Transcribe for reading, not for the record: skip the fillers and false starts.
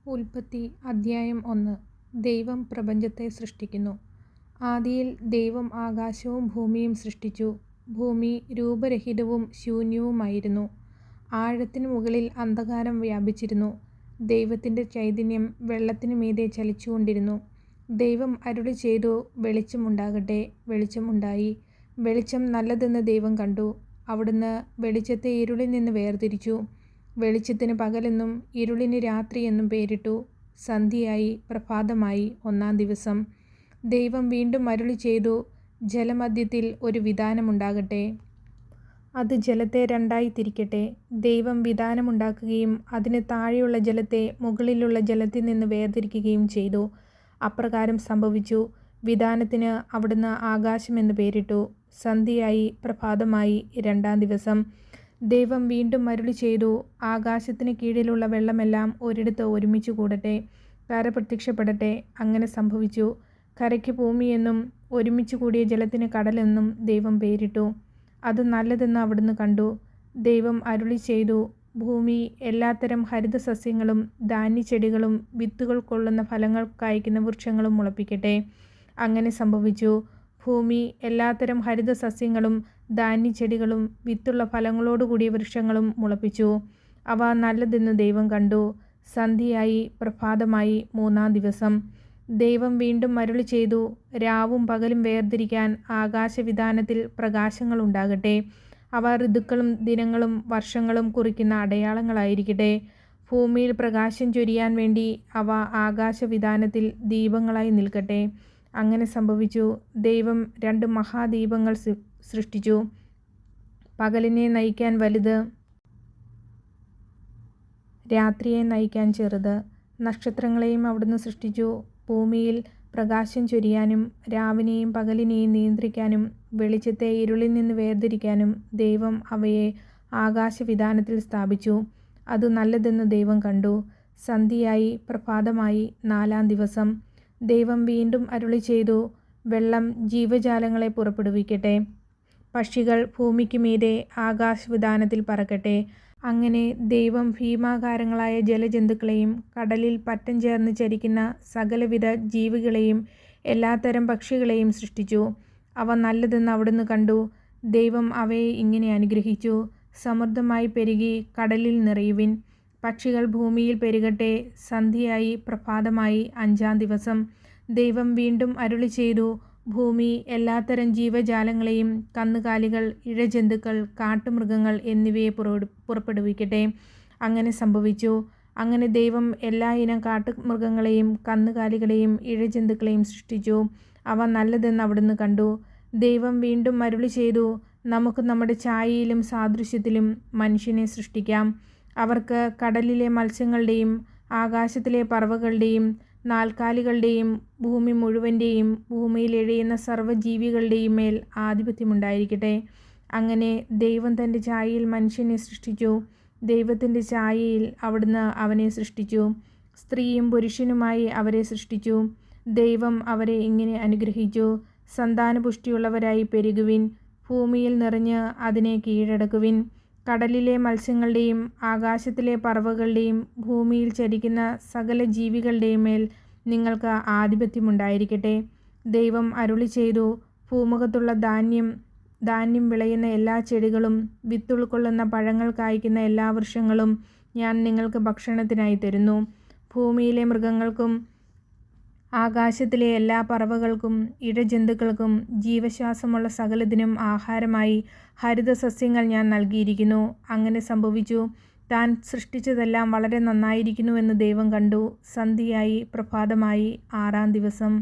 ഉൽപ്പത്തി അദ്ധ്യായം 1. ദൈവം പ്രപഞ്ചത്തെ സൃഷ്ടിക്കുന്നു. ആദിയിൽ ദൈവം ആകാശവും ഭൂമിയും സൃഷ്ടിച്ചു. ഭൂമി രൂപരഹിതവും ശൂന്യവുമായിരുന്നു. ആഴത്തിനു മുകളിൽ അന്ധകാരം വ്യാപിച്ചിരുന്നു. ദൈവത്തിൻ്റെ ചൈതന്യം വെള്ളത്തിനു മീതെ ചലിച്ചുകൊണ്ടിരുന്നു. ദൈവം അരുളി ചെയ്തു, വെളിച്ചം ഉണ്ടാകട്ടെ. വെളിച്ചം ഉണ്ടായി. വെളിച്ചം നല്ലതെന്ന് ദൈവം കണ്ടു. അവിടുന്ന് വെളിച്ചത്തെ ഇരുളിൽ നിന്ന് വേർതിരിച്ചു. വെളിച്ചത്തിന് പകലെന്നും ഇരുളിന് രാത്രി എന്നും പേരിട്ടു. സന്ധ്യയായി, പ്രഭാതമായി, 1-ാം ദിവസം. ദൈവം വീണ്ടും അരുളി ചെയ്തു, ജലമധ്യത്തിൽ ഒരു വിതാനമുണ്ടാകട്ടെ. അത് ജലത്തെ രണ്ടായി തിരിക്കട്ടെ. ദൈവം വിതാനമുണ്ടാക്കുകയും അതിന് താഴെയുള്ള ജലത്തെ മുകളിലുള്ള ജലത്തിൽ നിന്ന് വേർതിരിക്കുകയും ചെയ്തു. അപ്രകാരം സംഭവിച്ചു. വിതാനത്തിന് അവിടുന്ന് ആകാശം എന്ന് പേരിട്ടു. സന്ധ്യയായി, പ്രഭാതമായി, 2-ാം ദിവസം. ദൈവം വീണ്ടും അരുളി ചെയ്തു, ആകാശത്തിന് കീഴിലുള്ള വെള്ളമെല്ലാം ഒരിടത്ത് ഒരുമിച്ച് കൂടട്ടെ. കര പ്രത്യക്ഷപ്പെടട്ടെ. അങ്ങനെ സംഭവിച്ചു. കരയ്ക്ക് ഭൂമിയെന്നും ഒരുമിച്ച് കൂടിയ ജലത്തിന് കടലെന്നും ദൈവം പേരിട്ടു. അത് നല്ലതെന്ന് അവിടുന്ന് കണ്ടു. ദൈവം അരുളി ചെയ്തു, ഭൂമി എല്ലാത്തരം ഹരിതസസ്യങ്ങളും ധാന്യച്ചെടികളും വിത്തുകൾ കൊള്ളുന്ന ഫലങ്ങൾ കായ്ക്കുന്ന വൃക്ഷങ്ങളും മുളപ്പിക്കട്ടെ. അങ്ങനെ സംഭവിച്ചു. ഭൂമി എല്ലാത്തരം ഹരിതസസ്യങ്ങളും ധാന്യച്ചെടികളും വിത്തുള്ള ഫലങ്ങളോടുകൂടിയ വൃക്ഷങ്ങളും മുളപ്പിച്ചു. അവ നല്ലതെന്ന് ദൈവം കണ്ടു. സന്ധ്യയായി, പ്രഭാതമായി, 3-ാം ദിവസം. ദൈവം വീണ്ടും അരുളി ചെയ്തു, രാവും പകലും വേർതിരിക്കാൻ ആകാശവിതാനത്തിൽ പ്രകാശങ്ങൾ ഉണ്ടാകട്ടെ. അവ ഋതുക്കളും ദിനങ്ങളും വർഷങ്ങളും കുറിക്കുന്ന അടയാളങ്ങളായിരിക്കട്ടെ. ഭൂമിയിൽ പ്രകാശം ചൊരിയാൻ വേണ്ടി അവ ആകാശവിതാനത്തിൽ ദീപങ്ങളായി നിൽക്കട്ടെ. അങ്ങനെ സംഭവിച്ചു. ദൈവം 2 മഹാദീപങ്ങൾ സൃഷ്ടിച്ചു. പകലിനെ നയിക്കാൻ വലുത്, രാത്രിയെ നയിക്കാൻ ചെറുത്. നക്ഷത്രങ്ങളെയും അവിടുന്ന് സൃഷ്ടിച്ചു. ഭൂമിയിൽ പ്രകാശം ചൊരിയാനും രാവിനെയും പകലിനെയും നിയന്ത്രിക്കാനും വെളിച്ചത്തെ ഇരുളിൽ നിന്ന് വേർതിരിക്കാനും ദൈവം അവയെ ആകാശവിതാനത്തിൽ സ്ഥാപിച്ചു. അത് നല്ലതെന്ന് ദൈവം കണ്ടു. സന്ധ്യയായി, പ്രഭാതമായി, 4-ാം ദിവസം. ദൈവം വീണ്ടും അരുളി ചെയ്തു, വെള്ളം ജീവജാലങ്ങളെ പുറപ്പെടുവിക്കട്ടെ. പക്ഷികൾ ഭൂമിക്ക് മീതെ ആകാശവിതാനത്തിൽ പറക്കട്ടെ. അങ്ങനെ ദൈവം ഭീമാകാരങ്ങളായ ജലജന്തുക്കളെയും കടലിൽ പറ്റം ചേർന്ന് ചരിക്കുന്ന സകലവിധ ജീവികളെയും എല്ലാത്തരം പക്ഷികളെയും സൃഷ്ടിച്ചു. അവ നല്ലതെന്ന് അവിടുന്ന് കണ്ടു. ദൈവം അവയെ ഇങ്ങനെ അനുഗ്രഹിച്ചു, സമൃദ്ധമായി പെരുകി കടലിൽ നിറയുവിൻ. പക്ഷികൾ ഭൂമിയിൽ പെരുകട്ടെ. സന്ധ്യയായി, പ്രഭാതമായി, 5-ാം ദിവസം. ദൈവം വീണ്ടും അരുളി ചെയ്തു, ഭൂമി എല്ലാത്തരം ജീവജാലങ്ങളെയും കന്നുകാലികൾ, ഇഴജന്തുക്കൾ, കാട്ടുമൃഗങ്ങൾ എന്നിവയെ പുറപ്പെടുവിക്കട്ടെ. അങ്ങനെ സംഭവിച്ചു. അങ്ങനെ ദൈവം എല്ലാ ഇനം കാട്ടുമൃഗങ്ങളെയും കന്നുകാലികളെയും ഇഴജന്തുക്കളെയും സൃഷ്ടിച്ചു. അവ നല്ലതെന്ന് അവിടുന്ന് കണ്ടു. ദൈവം വീണ്ടും അരുളി ചെയ്തു, നമുക്ക് നമ്മുടെ ഛായയിലും സാദൃശ്യത്തിലും മനുഷ്യനെ സൃഷ്ടിക്കാം. അവർക്ക് കടലിലെ മത്സ്യങ്ങളുടെയും ആകാശത്തിലെ പറവകളുടെയും നാൽക്കാലികളുടെയും ഭൂമി മുഴുവൻ്റെയും ഭൂമിയിൽ എഴയുന്ന സർവ്വജീവികളുടെയും മേൽ ആധിപത്യമുണ്ടായിരിക്കട്ടെ. അങ്ങനെ ദൈവം തൻ്റെ ഛായയിൽ മനുഷ്യനെ സൃഷ്ടിച്ചു. ദൈവത്തിൻ്റെ ഛായയിൽ അവിടുന്ന് അവനെ സൃഷ്ടിച്ചു. സ്ത്രീയും പുരുഷനുമായി അവരെ സൃഷ്ടിച്ചു. ദൈവം അവരെ ഇങ്ങനെ അനുഗ്രഹിച്ചു, സന്താനപുഷ്ടിയുള്ളവരായി പെരുകുവിൻ. ഭൂമിയിൽ നിറഞ്ഞ് അതിനെ കീഴടക്കുവിൻ. കടലിലെ മത്സ്യങ്ങളുടെയും ആകാശത്തിലെ പറവകളുടെയും ഭൂമിയിൽ ചരിക്കുന്ന സകല ജീവികളുടെയും മേൽ നിങ്ങൾക്ക് ആധിപത്യമുണ്ടായിരിക്കട്ടെ. ദൈവം അരുളി ചെയ്തു, ഭൂമുഖത്തുള്ള ധാന്യം വിളയുന്ന എല്ലാ ചെടികളും വിത്ത് ഉൾക്കൊള്ളുന്ന പഴങ്ങൾ കായ്ക്കുന്ന എല്ലാ വൃക്ഷങ്ങളും ഞാൻ നിങ്ങൾക്ക് ഭക്ഷണത്തിനായി തരുന്നു. ഭൂമിയിലെ മൃഗങ്ങൾക്കും ആകാശത്തിലെ എല്ലാ പറവകൾക്കും ഇഴജന്തുക്കൾക്കും ജീവശ്വാസമുള്ള സകലതിനും ആഹാരമായി ഹരിതസസ്യങ്ങൾ ഞാൻ നൽകിയിരിക്കുന്നു. അങ്ങനെ സംഭവിച്ചു. താൻ സൃഷ്ടിച്ചതെല്ലാം വളരെ നന്നായിരിക്കുന്നുവെന്ന് ദൈവം കണ്ടു. സന്ധ്യയായി, പ്രഭാതമായി, 6-ാം ദിവസം.